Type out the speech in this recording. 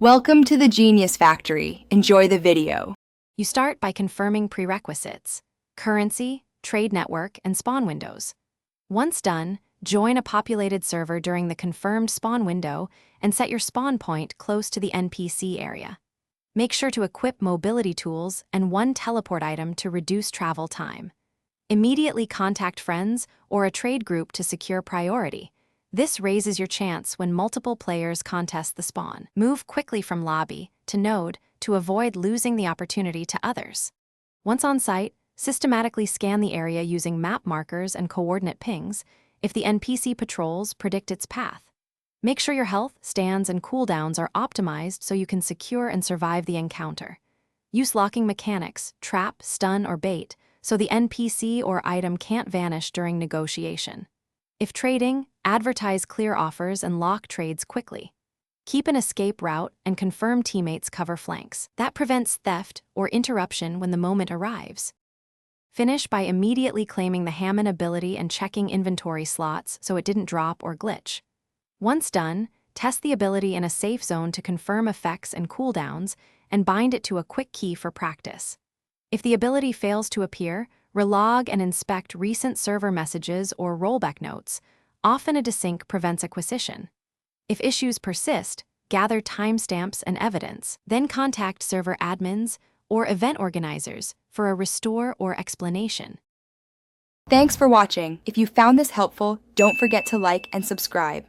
Welcome to the Genius Factory. Enjoy the video. You start by confirming prerequisites: currency, trade network, and spawn windows. Once done, join a populated server during the confirmed spawn window and set your spawn point close to the NPC area. Make sure to equip mobility tools and one teleport item to reduce travel time. Immediately contact friends or a trade group to secure priority. This raises your chance when multiple players contest the spawn. Move quickly from lobby to node to avoid losing the opportunity to others. Once on site, systematically scan the area using map markers and coordinate pings if the NPC patrols predict its path. Make sure your health, stands, and cooldowns are optimized so you can secure and survive the encounter. Use locking mechanics, trap, stun, or bait, so the NPC or item can't vanish during negotiation. If trading, advertise clear offers and lock trades quickly. Keep an escape route and confirm teammates cover flanks. That prevents theft or interruption when the moment arrives. Finish by immediately claiming the Hamon ability and checking inventory slots so it didn't drop or glitch. Once done, test the ability in a safe zone to confirm effects and cooldowns and bind it to a quick key for practice. If the ability fails to appear, relog and inspect recent server messages or rollback notes. Often a desync prevents acquisition. If issues persist, gather timestamps and evidence, then contact server admins or event organizers for a restore or explanation. Thanks for watching. If you found this helpful, don't forget to like and subscribe.